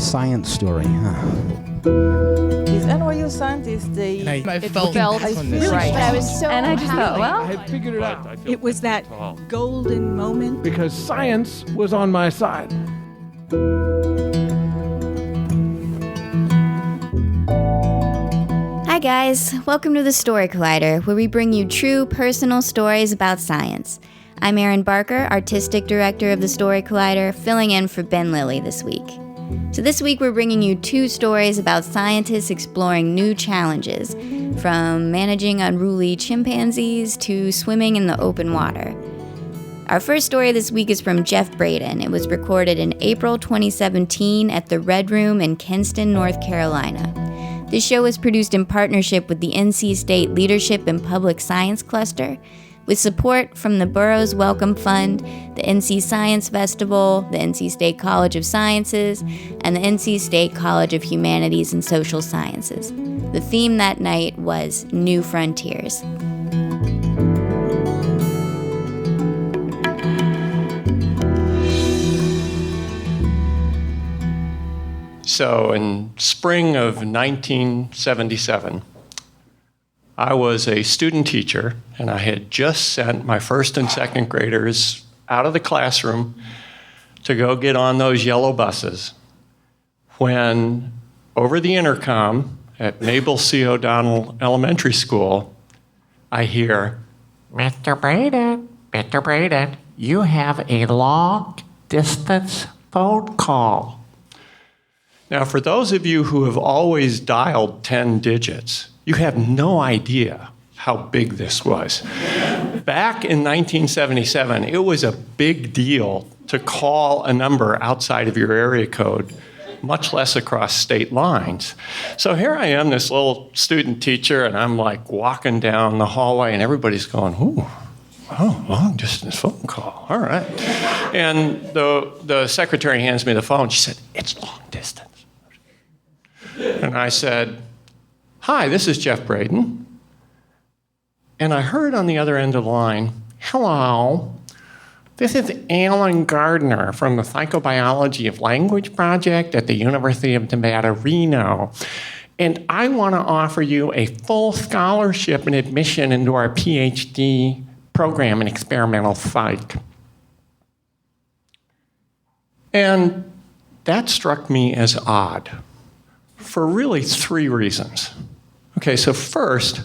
science story, huh? These NYU scientists, I felt really right. strong. I was so And I just thought, well, I had figured it out It was that golden moment. because science was on my side. Hi guys, welcome to the Story Collider, where we bring you true personal stories about science. I'm Erin Barker, Artistic Director of the Story Collider, filling in for Ben Lilly this week. So this week we're bringing you two stories about scientists exploring new challenges, from managing unruly chimpanzees to swimming in the open water. Our first story this week is from Jeff Braden. It was recorded in April 2017 at the Red Room in Kinston, North Carolina. This show was produced in partnership with the NC State Leadership in Public Science Cluster, with support from the Burroughs Wellcome Fund, the NC Science Festival, the NC State College of Sciences, and the NC State College of Humanities and Social Sciences. The theme that night was New Frontiers. So in spring of 1977, I was a student teacher, and I had just sent my first and second graders out of the classroom to go get on those yellow buses when, over the intercom at Mabel C. O'Donnell Elementary School, I hear, Mr. Braden, you have a long-distance phone call. Now, for those of you who have always dialed 10 digits, you have no idea how big this was. Back in 1977, it was a big deal to call a number outside of your area code, much less across state lines. So here I am, this little student teacher, and I'm like walking down the hallway, and everybody's going, ooh, oh, long distance phone call, all right. And the secretary hands me the phone. She said, it's long distance. And I said, hi, this is Jeff Braden. And I heard on the other end of the line, hello, this is Alan Gardner from the Psychobiology of Language Project at the University of Nevada, Reno. And I want to offer you a full scholarship and admission into our PhD program in experimental psych. And that struck me as odd for really three reasons. Okay, so first,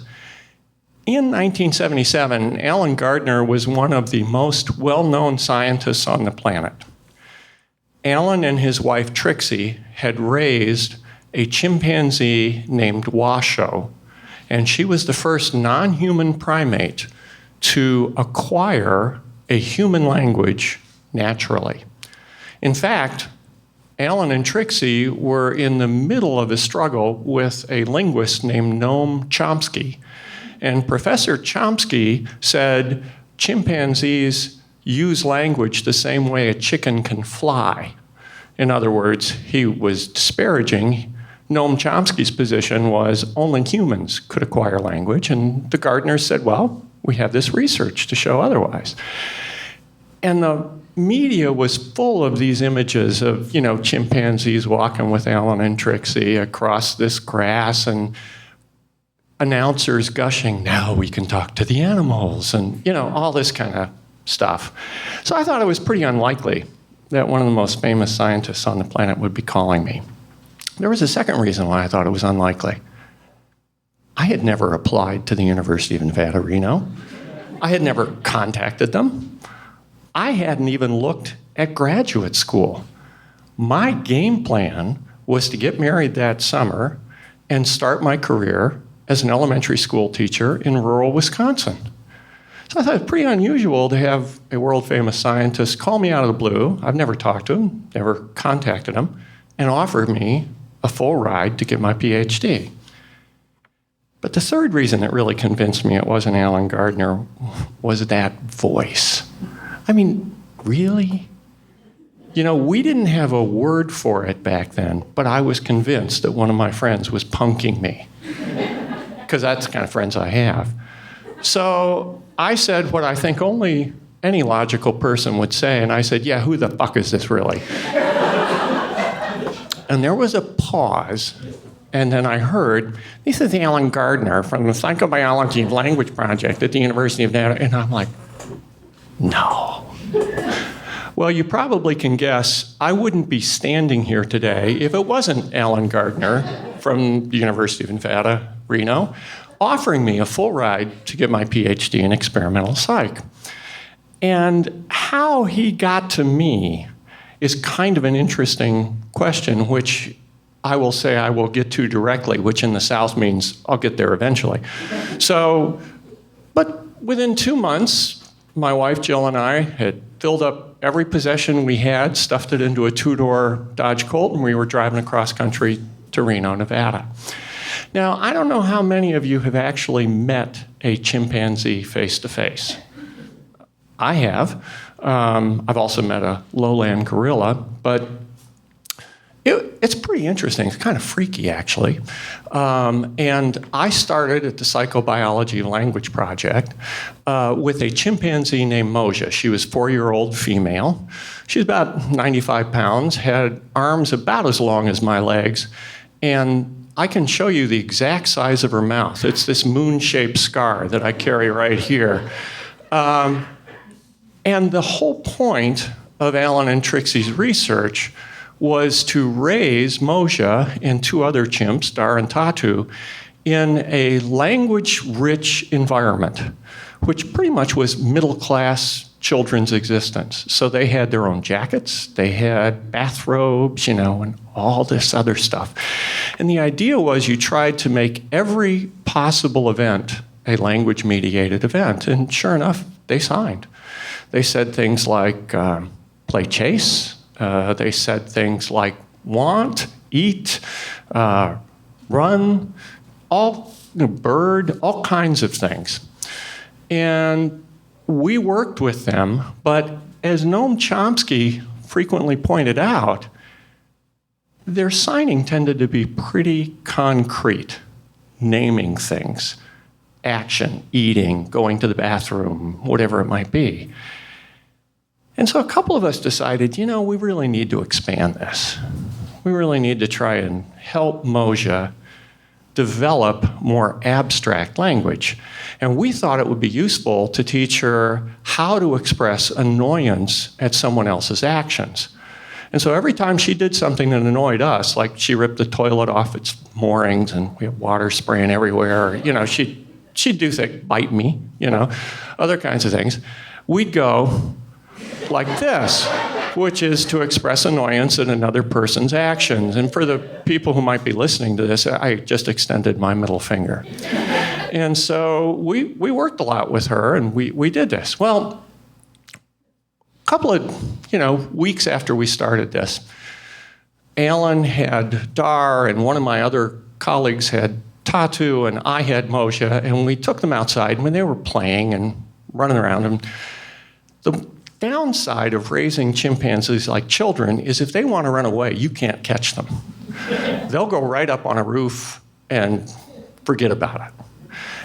in 1977, Alan Gardner was one of the most well-known scientists on the planet. Alan and his wife Trixie had raised a chimpanzee named Washoe, and she was the first non-human primate to acquire a human language naturally. In fact, Alan and Trixie were in the middle of a struggle with a linguist named Noam Chomsky. And Professor Chomsky said chimpanzees use language the same way a chicken can fly. In other words, he was disparaging. Noam Chomsky's position was only humans could acquire language, and the Gardners said, well, we have this research to show otherwise. And the media was full of these images of, chimpanzees walking with Alan and Trixie across this grass, and announcers gushing, now we can talk to the animals, and, all this kind of stuff. So I thought it was pretty unlikely that one of the most famous scientists on the planet would be calling me. There was a second reason why I thought it was unlikely. I had never applied to the University of Nevada, Reno. I had never contacted them. I hadn't even looked at graduate school. My game plan was to get married that summer and start my career as an elementary school teacher in rural Wisconsin. So I thought it was pretty unusual to have a world-famous scientist call me out of the blue. I've never talked to him, never contacted him, and offer me a full ride to get my PhD. But the third reason that really convinced me it wasn't Alan Gardner was that voice. I mean, really? We didn't have a word for it back then, but I was convinced that one of my friends was punking me, because that's the kind of friends I have. So I said what I think only any logical person would say, and I said, yeah, who the fuck is this really? And there was a pause, and then I heard, "This is Alan Gardner from the Psychobiology of Language Project at the University of Nevada." And I'm like, no. Well, you probably can guess I wouldn't be standing here today if it wasn't Alan Gardner from the University of Nevada, Reno, offering me a full ride to get my PhD in experimental psych. And how he got to me is kind of an interesting question, which I will say I will get to directly, which in the South means I'll get there eventually. So, but within 2 months, my wife Jill and I had filled up every possession we had, stuffed it into a 2-door Dodge Colt, and we were driving across country to Reno, Nevada. Now, I don't know how many of you have actually met a chimpanzee face-to-face. I have. I've also met a lowland gorilla, but it's pretty interesting. It's kind of freaky, actually. And I started at the Psychobiology of Language Project with a chimpanzee named Moja. She was 4-year-old female. She was about 95 pounds, had arms about as long as my legs, and I can show you the exact size of her mouth. It's this moon-shaped scar that I carry right here. And the whole point of Alan and Trixie's research was to raise Moja and 2 other chimps, Dar and Tatu, in a language-rich environment, which pretty much was middle-class children's existence. So they had their own jackets, they had bathrobes, and all this other stuff. And the idea was you tried to make every possible event a language-mediated event. And sure enough, they signed. They said things like play chase. They said things like want, eat, run, bird, all kinds of things. And we worked with them, but as Noam Chomsky frequently pointed out, their signing tended to be pretty concrete, naming things, action, eating, going to the bathroom, whatever it might be. And so a couple of us decided, we really need to expand this. We really need to try and help Moja develop more abstract language. And we thought it would be useful to teach her how to express annoyance at someone else's actions. And so every time she did something that annoyed us, like she ripped the toilet off its moorings and we had water spraying everywhere, she'd do things, bite me, other kinds of things, we'd go like this, which is to express annoyance at another person's actions. And for the people who might be listening to this, I just extended my middle finger. And so we worked a lot with her, and we did this. Well, a couple of weeks after we started this, Alan had Dar, and one of my other colleagues had Tatu, and I had Moja, and we took them outside when they were playing and running around. And the downside of raising chimpanzees like children is if they want to run away, you can't catch them. They'll go right up on a roof and forget about it.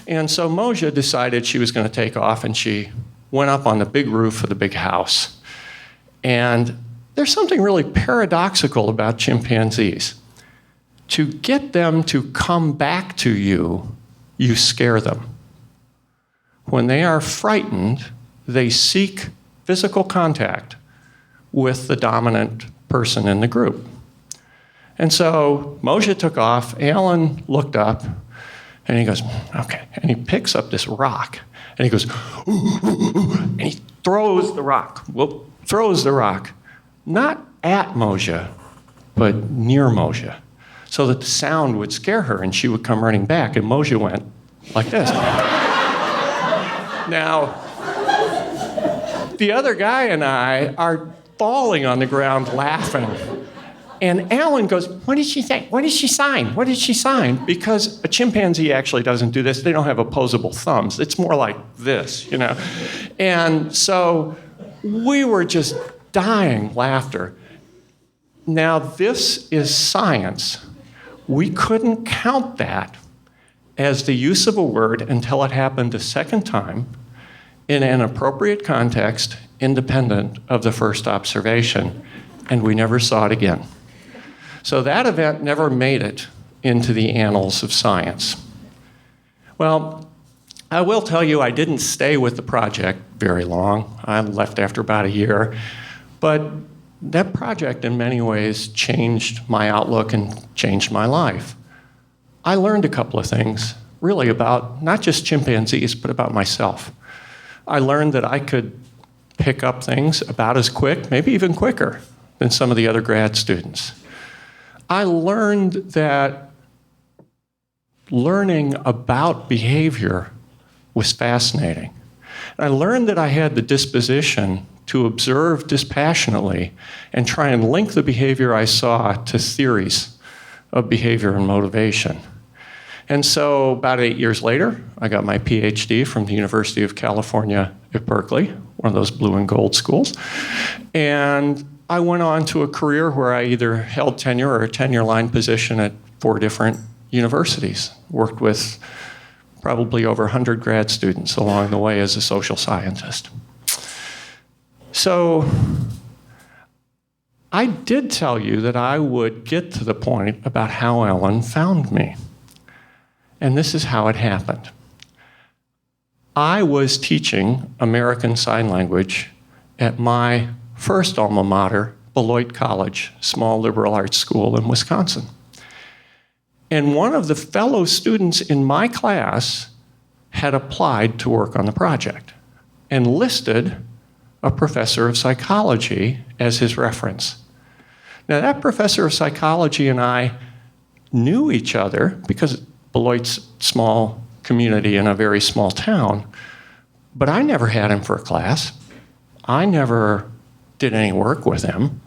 And so Moja decided she was going to take off, and she went up on the big roof of the big house. And there's something really paradoxical about chimpanzees. To get them to come back to you, you scare them. When they are frightened, they seek physical contact with the dominant person in the group. And so Moja took off, Alan looked up, and he goes, okay. And he picks up this rock, and he goes, ooh, ooh, ooh, and he throws the rock. Not at Moja, but near Moja, so that the sound would scare her, and she would come running back, and Moja went like this. Now, the other guy and I are falling on the ground laughing. And Alan goes, what did she say? What did she sign? What did she sign? Because a chimpanzee actually doesn't do this. They don't have opposable thumbs. It's more like this, And so we were just dying laughter. Now, this is science. We couldn't count that as the use of a word until it happened a second time in an appropriate context, independent of the first observation, and we never saw it again. So that event never made it into the annals of science. Well, I will tell you I didn't stay with the project very long. I left after about a year. But that project in many ways changed my outlook and changed my life. I learned a couple of things, really about not just chimpanzees, but about myself. I learned that I could pick up things about as quick, maybe even quicker, than some of the other grad students. I learned that learning about behavior was fascinating. I learned that I had the disposition to observe dispassionately and try and link the behavior I saw to theories of behavior and motivation. And so about 8 years later, I got my PhD from the University of California at Berkeley, one of those blue and gold schools. And I went on to a career where I either held tenure or a tenure line position at 4 different universities, worked with probably over 100 grad students along the way as a social scientist. So I did tell you that I would get to the point about how Ellen found me. And this is how it happened. I was teaching American Sign Language at my first alma mater, Beloit College, small liberal arts school in Wisconsin. And one of the fellow students in my class had applied to work on the project and listed a professor of psychology as his reference. Now, that professor of psychology and I knew each other because Beloit's a small community in a very small town, but I never had him for a class. I never did any work with him.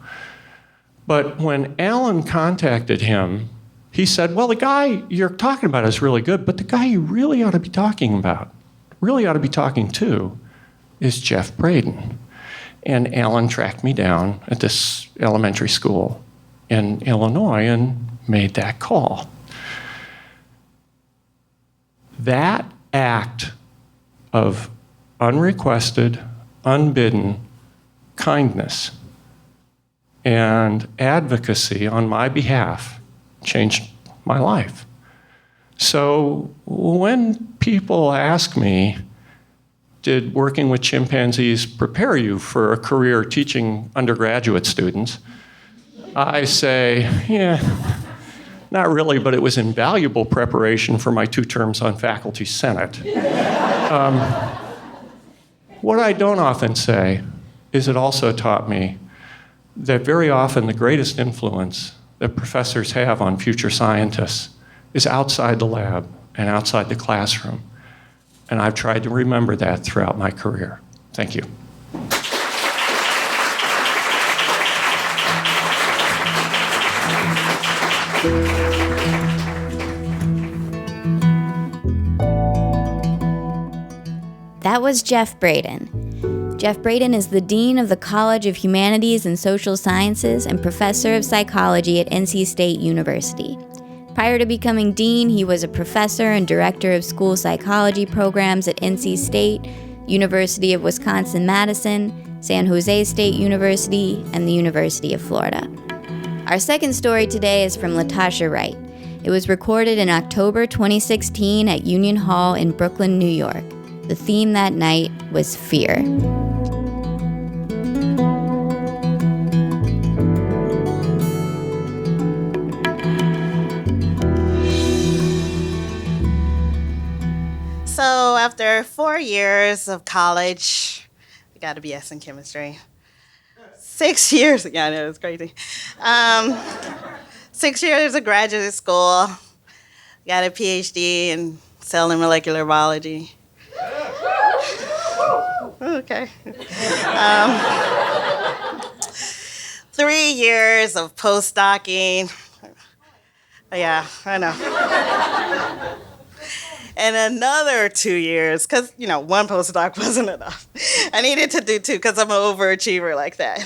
But when Alan contacted him, he said, well, the guy you're talking about is really good, but the guy you really ought to be talking to, is Jeff Braden. And Alan tracked me down at this elementary school in Illinois and made that call. That act of unrequested, unbidden kindness and advocacy on my behalf changed my life. So when people ask me, did working with chimpanzees prepare you for a career teaching undergraduate students? I say, yeah, not really, but it was invaluable preparation for my 2 terms on faculty senate. What I don't often say is it also taught me that very often the greatest influence that professors have on future scientists is outside the lab and outside the classroom. And I've tried to remember that throughout my career. Thank you. That was Jeff Braden. Jeff Braden is the Dean of the College of Humanities and Social Sciences and Professor of Psychology at NC State University. Prior to becoming dean, he was a professor and director of school psychology programs at NC State, University of Wisconsin-Madison, San Jose State University, and the University of Florida. Our second story today is from Latasha Wright. It was recorded in October 2016 at Union Hall in Brooklyn, New York. The theme that night was fear. So after 4 years of college, I got a BS in chemistry. 6 years, yeah, I know, it's crazy. 6 years of graduate school, got a PhD in cell and molecular biology. Okay. 3 years of postdocing. Yeah, I know. And another 2 years, because, one postdoc wasn't enough. I needed to do 2 because I'm an overachiever like that.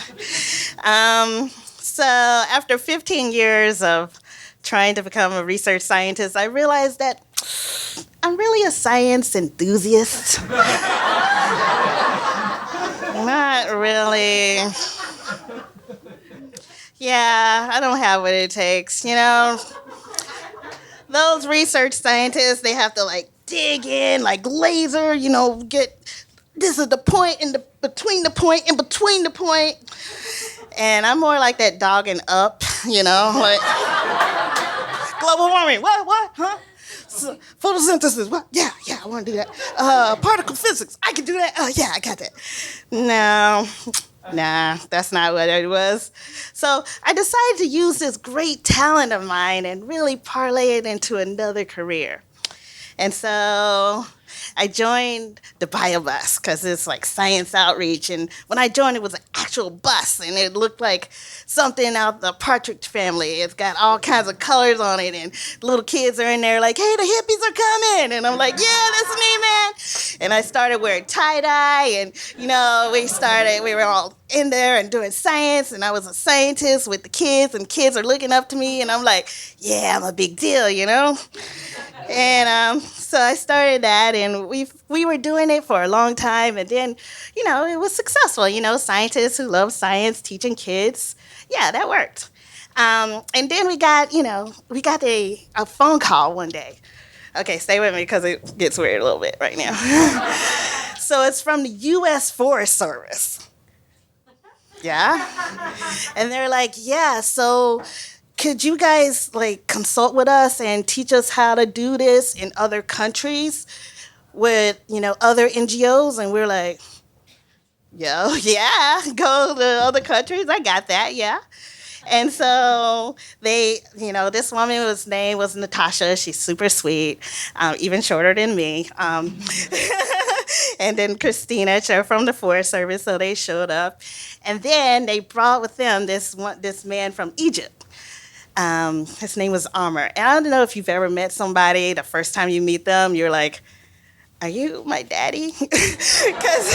So after 15 years of trying to become a research scientist, I realized that I'm really a science enthusiast. Not really. Yeah, I don't have what it takes, you know. Those research scientists, they have to like dig in, like laser, you know, get this is the point in the between the point in between the point. And I'm more like that dogging up, you know, like global warming, what, huh? Photosynthesis, what? Yeah, I want to do that. Particle physics, I can do that. Oh, yeah, I got that. No, nah, that's not what it was. So I decided to use this great talent of mine and really parlay it into another career. And so I joined the bio bus because it's like science outreach. And when I joined, it was an actual bus, and it looked like something out of the Partridge Family. It's got all kinds of colors on it, and little kids are in there like, hey, the hippies are coming. And I'm like, yeah, that's me, man. And I started wearing tie-dye, and, you know, we were all in there and doing science, and I was a scientist with the kids, and kids are looking up to me, and I'm like, yeah, I'm a big deal, you know? And so I started that, and we were doing it for a long time, and then, you know, it was successful. You know, scientists who love science teaching kids, yeah, that worked. And then we got a phone call one day. Okay, stay with me because it gets weird a little bit right now. So it's from the U.S. Forest Service. Yeah, and they're like, yeah, so could you guys like consult with us and teach us how to do this in other countries with, you know, other NGOs? And we're like, yeah, go to other countries. I got that, yeah. And so they, you know, this woman's name was Natasha. She's super sweet, even shorter than me. And then Christina, they're from the Forest Service, so they showed up. And then they brought with them this man from Egypt. His name was Amr. And I don't know if you've ever met somebody, the first time you meet them, you're like, are you my daddy? Because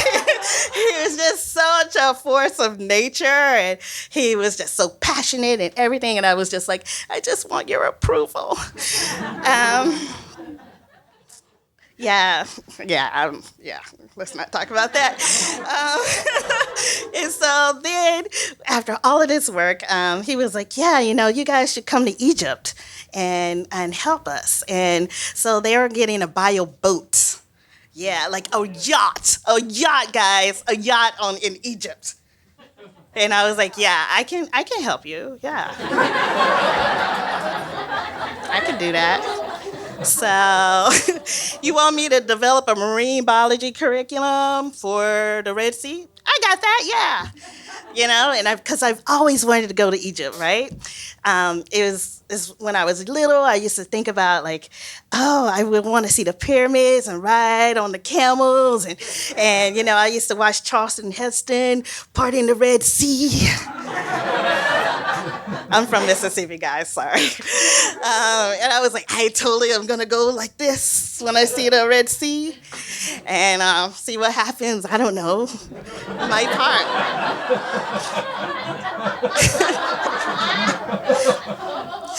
he was just such a force of nature, and he was just so passionate and everything. And I was just like, I just want your approval. Yeah. Let's not talk about that. And so then, after all of this work, he was like, yeah, you know, you guys should come to Egypt and help us. And so they were getting a bio boat. Yeah, like a yacht, guys, a yacht in Egypt. And I was like, yeah, I can help you. Yeah, I can do that. So you want me to develop a marine biology curriculum for the Red Sea? I got that, yeah. You know, and because I've always wanted to go to Egypt, right? It's when I was little, I used to think about like, oh, I would want to see the pyramids and ride on the camels, and you know, I used to watch Charleston Heston partying the Red Sea. I'm from Mississippi, guys, sorry. And I was like, I totally am gonna go like this when I see the Red Sea, and see what happens. I don't know, my part.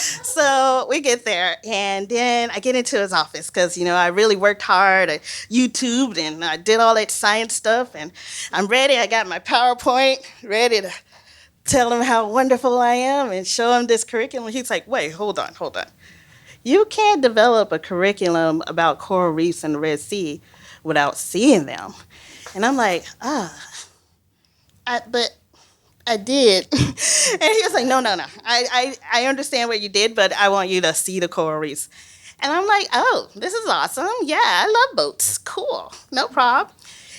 So we get there, and then I get into his office because, you know, I really worked hard. I YouTubed and I did all that science stuff, and I'm ready. I got my PowerPoint ready to tell him how wonderful I am and show him this curriculum. He's like, wait, hold on. You can't develop a curriculum about coral reefs in the Red Sea without seeing them. And I'm like, but I did. And he was like, no. I understand what you did, but I want you to see the coral reefs. And I'm like, oh, this is awesome. Yeah, I love boats. Cool. No problem.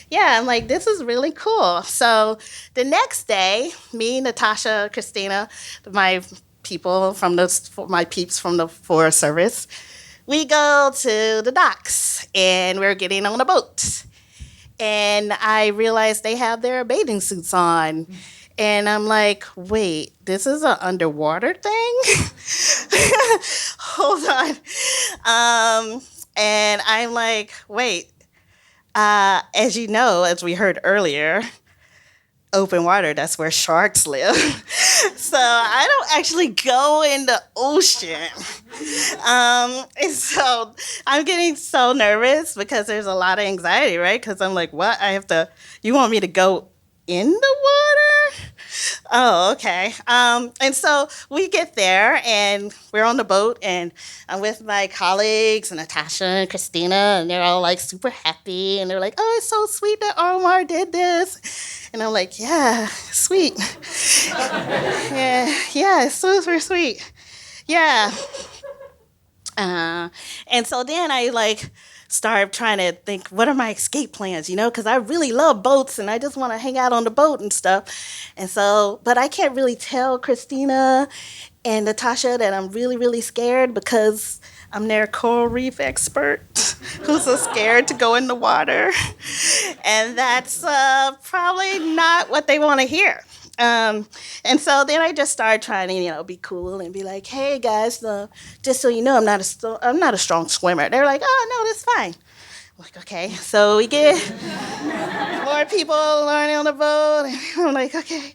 Yeah, I'm like, this is really cool. So the next day, me, Natasha, Christina, my peeps from the Forest Service, we go to the docks, and we're getting on a boat. And I realized they have their bathing suits on. And I'm like, wait, this is an underwater thing? Hold on. And I'm like, wait, as you know, as we heard earlier, open water, that's where sharks live. So I don't actually go in the ocean. And so I'm getting so nervous because there's a lot of anxiety, right? Because I'm like, what? You want me to go in the water? Oh, okay. And so we get there, and we're on the boat, and I'm with my colleagues, Natasha and Christina, and they're all like super happy, and they're like, "Oh, it's so sweet that Omar did this," and I'm like, "Yeah, sweet, yeah, it's super sweet, yeah." And so then I like start trying to think, what are my escape plans, because I really love boats and I just want to hang out on the boat and stuff. And so, but I can't really tell Christina and Natasha that I'm really, really scared because I'm their coral reef expert who's so scared to go in the water. And that's probably not what they want to hear. And so then I just started trying to, be cool and be like, "Hey guys, just so you know, I'm not a strong swimmer." They're like, "Oh no, that's fine." I'm like, okay. So we get more people learning on the boat, and I'm like, okay.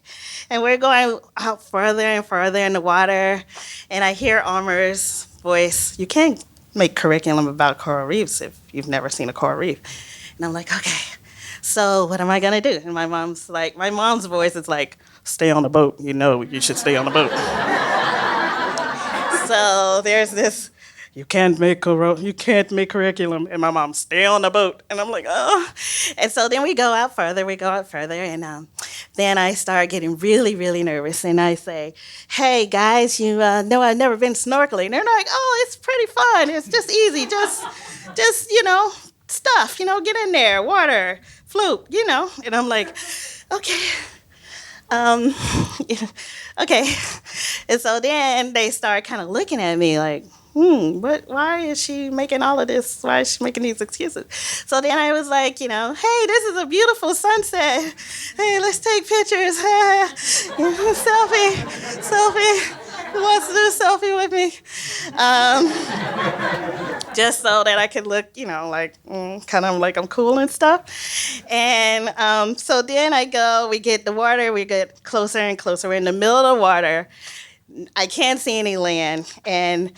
And we're going out further and further in the water, and I hear Omar's voice. You can't make curriculum about coral reefs if you've never seen a coral reef. And I'm like, okay. So what am I gonna do? And my mom's voice is like, "Stay on the boat. You should stay on the boat." So there's this, you can't make curriculum, and my mom, "Stay on the boat." And I'm like, oh. And so then we go out further, and then I start getting really, really nervous, and I say, "Hey guys, you know I've never been snorkeling." They're like, "Oh, it's pretty fun. It's just easy, just stuff, get in there, water, fluke, And I'm like, okay. Okay. And so then they start kind of looking at me like, why is she making all of this? Why is she making these excuses? So then I was like, "Hey, this is a beautiful sunset. Hey, let's take pictures. Selfie. Who wants to do a selfie with me?" Just so that I could look, kind of like I'm cool and stuff. And so then we get the water, we get closer and closer. We're in the middle of the water. I can't see any land. And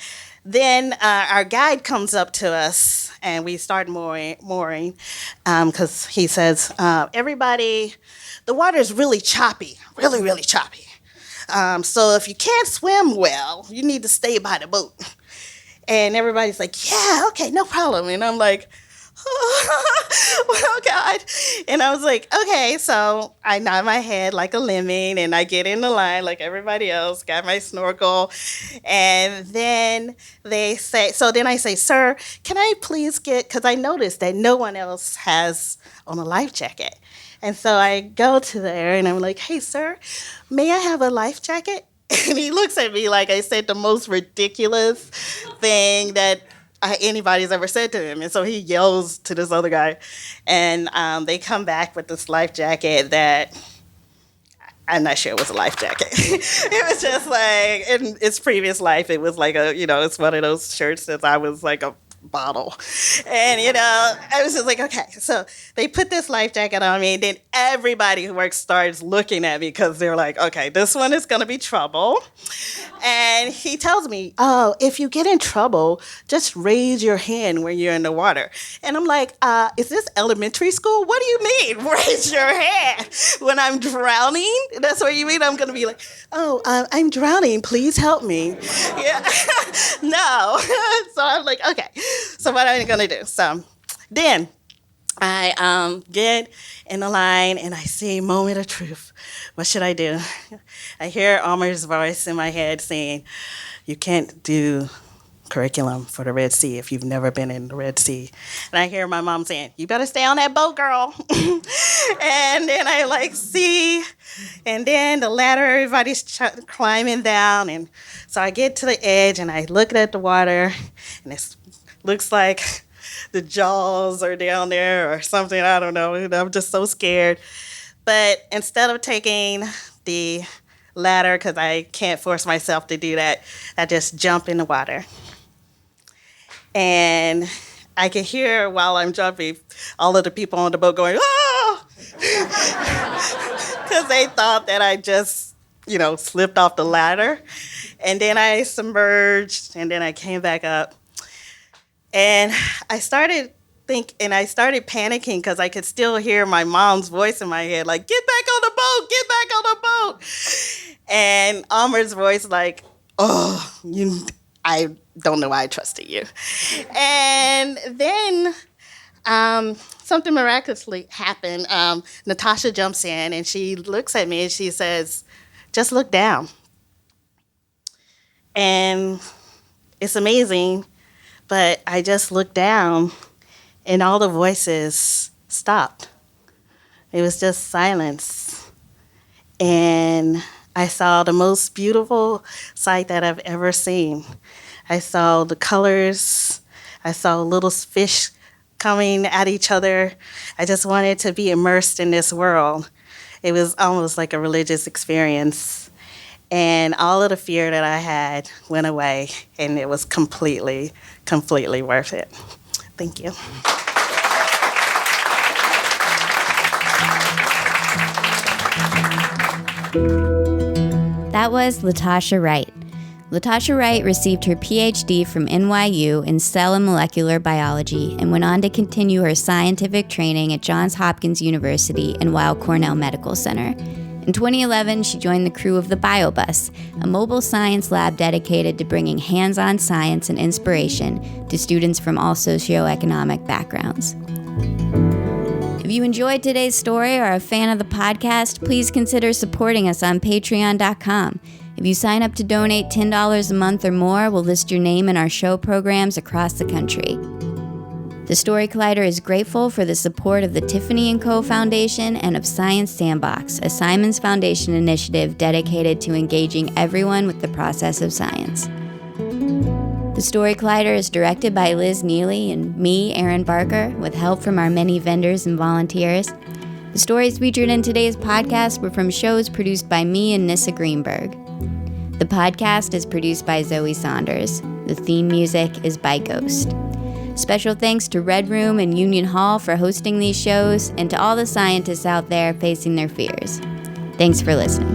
then our guide comes up to us, and we start mooring because he says, "Everybody, the water is really choppy, really, really choppy. So if you can't swim well, you need to stay by the boat." And everybody's like, "Yeah, okay, no problem." And I'm like, "Oh, God." And I was like, okay. So I nod my head like a lemming, and I get in the line like everybody else, got my snorkel. And then then I say, "Sir, can I please because I noticed that no one else has on a life jacket." And so I go to there, and I'm like, "Hey, sir, may I have a life jacket?" And he looks at me like I said the most ridiculous thing that anybody's ever said to him. And so he yells to this other guy, and they come back with this life jacket that I'm not sure it was a life jacket. It was just like, in its previous life, it was like it's one of those shirts that I was like a bottle. And, I was just like, okay. So they put this life jacket on me, and then everybody who works starts looking at me because they're like, okay, this one is going to be trouble. And he tells me, "Oh, if you get in trouble, just raise your hand when you're in the water." And I'm like, is this elementary school? What do you mean, raise your hand when I'm drowning? That's what you mean? I'm going to be like, "Oh, I'm drowning. Please help me." Yeah. No. So I'm like, okay. So what am I going to do? So then I get in the line, and I see moment of truth. What should I do? I hear Omar's voice in my head saying, "You can't do curriculum for the Red Sea if you've never been in the Red Sea." And I hear my mom saying, "You better stay on that boat, girl." And then I see, and then the ladder, everybody's climbing down. And so I get to the edge, and I look at the water, and it looks like the jaws are down there or something. I don't know. I'm just so scared. But instead of taking the ladder, because I can't force myself to do that, I just jump in the water. And I can hear while I'm jumping all of the people on the boat going, "Oh!" Because they thought that I just, slipped off the ladder. And then I submerged, and then I came back up. And I started panicking because I could still hear my mom's voice in my head, like, "Get back on the boat. Get back on the boat. And Amar's voice like, oh, I don't know why I trusted you. And then something miraculously happened. Natasha jumps in and she looks at me and she says, just look down. And it's amazing, but I just looked down and all the voices stopped. It was just silence. And I saw the most beautiful sight that I've ever seen. I saw the colors. I saw little fish coming at each other. I just wanted to be immersed in this world. It was almost like a religious experience. And all of the fear that I had went away, and it was completely, completely worth it. Thank you. That was Latasha Wright. Latasha Wright received her PhD from NYU in cell and molecular biology and went on to continue her scientific training at Johns Hopkins University and Weill Cornell Medical Center. In 2011, she joined the crew of the BioBus, a mobile science lab dedicated to bringing hands-on science and inspiration to students from all socioeconomic backgrounds. If you enjoyed today's story or are a fan of the podcast, please consider supporting us on patreon.com. If you sign up to donate $10 a month or more, we'll list your name in our show programs across the country. The Story Collider is grateful for the support of the Tiffany & Co. Foundation and of Science Sandbox, a Simons Foundation initiative dedicated to engaging everyone with the process of science. The Story Collider is directed by Liz Neely and me, Erin Barker, with help from our many vendors and volunteers. The stories featured in today's podcast were from shows produced by me and Nissa Greenberg. The podcast is produced by Zoe Saunders. The theme music is by Ghost. Special thanks to Red Room and Union Hall for hosting these shows, and to all the scientists out there facing their fears. Thanks for listening.